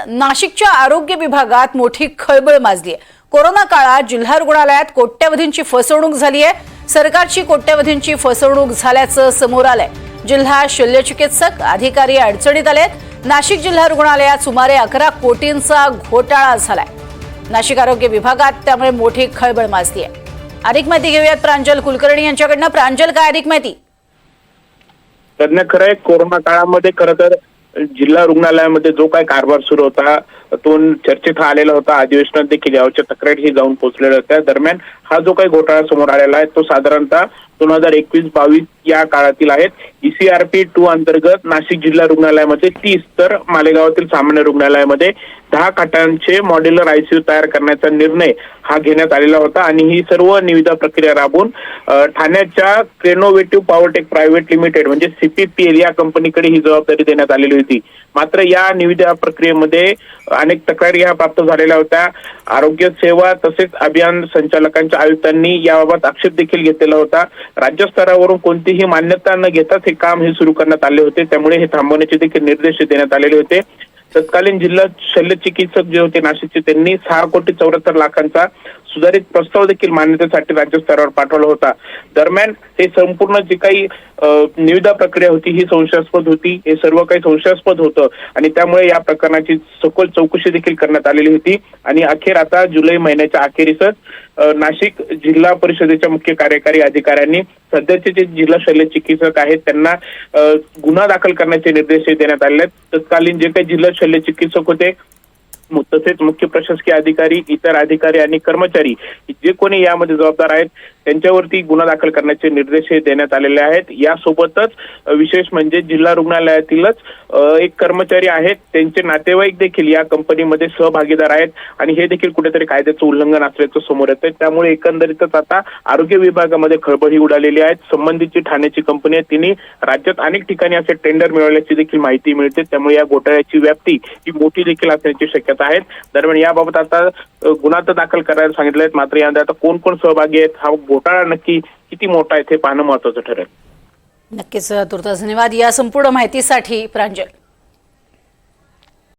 नाशिकच्या आरोग्य विभागात मोठी खळबळ माजली आहे। कोरोना काळात जिल्हा रुग्णालयात कोट्यवधींची फसवणूक झाली आहे। सरकारची कोट्यवधींची फसवणूक झाल्याचं समोर आलंय। जिल्हा शल्यचिकित्सक अधिकारी अडचणीत आलेत। नाशिक जिल्हा रुग्णालयात सुमारे 11 कोटींचा घोटाळा झालाय। नाशिक आरोग्य विभागात त्यामुळे मोठी खळबळ माजली आहे। अधिक माहिती घेऊयात प्रांजल कुलकर्णी यांच्याकडनं। प्रांजल, काय अधिक माहिती? तज्ञ खरंय, कोरोना काळामध्ये खरं तर जिल्हा रुग्णालयामध्ये जो काही कारभार सुरू होता तो चर्चेत आलेला होता। अधिवेशनात देखील यावरच्या तक्रारी जाऊन पोहोचलेल्या होत्या। दरम्यान हा जो काही घोटाळा समोर आलेला आहे तो साधारणतः 2021-22 या काळातील आहेत। ECRP 2 अंतर्गत नाशिक जिल्हा रुग्णालयामध्ये 30 तर मालेगावातील सामान्य रुग्णालयामध्ये 10 खाटांचे मॉड्युलर ICU तयार करण्याचा निर्णय हा घेण्यात आलेला होता आणि ही सर्व निविदा प्रक्रिया राबवून ठाण्याच्या क्रेनोव्हेटिव्ह पॉवरटेक प्रायव्हेट लिमिटेड म्हणजे CPPL या कंपनीकडे ही जबाबदारी देण्यात आलेली होती। मात्र या निविदा प्रक्रियेमध्ये अनेक तक्रारी ह्या प्राप्त झालेल्या होत्या। आरोग्य सेवा तसेच अभियान संचालकांच्या आयुक्तांनी याबाबत आक्षेप देखील घेतलेला होता। राज्य स्तरावरून कोणतीही मान्यता न घेताच हे काम हे सुरू करण्यात आले होते, त्यामुळे हे थांबवण्याचे देखील निर्देश देण्यात आलेले होते। तत्कालीन जिल्हा शल्यचिकित्सक जे होते नाशिकचे, त्यांनी 6,74,00,000चा सुधारित प्रस्ताव देखील मान्यतेसाठी राज्य स्तरावर पाठवला होता। दरम्यान हे संपूर्ण जे काही निविदा प्रक्रिया होती ही संशयास्पद होती। हे सर्व काही संशयास्पद होतं आणि त्यामुळे या प्रकरणाची सखोल चौकशी देखील करण्यात आलेली होती आणि अखेर आता जुलै महिन्याच्या अखेरीसच नाशिक जिल्हा परिषदेच्या मुख्य कार्यकारी अधिकाऱ्यांनी सध्याचे जे जिल्हा शल्य चिकित्सक आहेत त्यांना गुन्हा दाखल करण्याचे निर्देश देण्यात आले आहेत। तत्कालीन जे काही जिल्हा शल्य चिकित्सक होते तसेच मुख्य प्रशासकीय अधिकारी, इतर अधिकारी आणि कर्मचारी जे कोणी यामध्ये जबाबदार आहेत त्यांच्यावरती गुन्हा दाखल करण्याचे निर्देश देण्यात आलेले आहेत। यासोबतच विशेष म्हणजे जिल्हा रुग्णालयातीलच एक कर्मचारी आहेत त्यांचे नातेवाईक देखील या कंपनीमध्ये सहभागीदार आहेत आणि हे देखील कुठेतरी कायद्याचं उल्लंघन असल्याचं समोर येतंय। त्यामुळे एकंदरीतच आता आरोग्य विभागामध्ये खळबळ उडालेली आहे। संबंधित जी ठाण्याची कंपनी आहे तिने राज्यात अनेक ठिकाणी असे टेंडर मिळवल्याची देखील माहिती मिळते, त्यामुळे या घोटाळ्याची व्याप्ती ही मोठी देखील असण्याची शक्यता आहे। दरम्यान याबाबत आता गुन्हा तर दाखल करायला सांगितले आहेत, मात्र यामध्ये आता कोण कोण सहभागी आहेत, हा घोटाळा नक्की किती मोठा आहे हे पाहणं महत्त्वाचं ठरेल। नक्कीच तुर्तास धन्यवाद या संपूर्ण माहितीसाठी प्रांजल।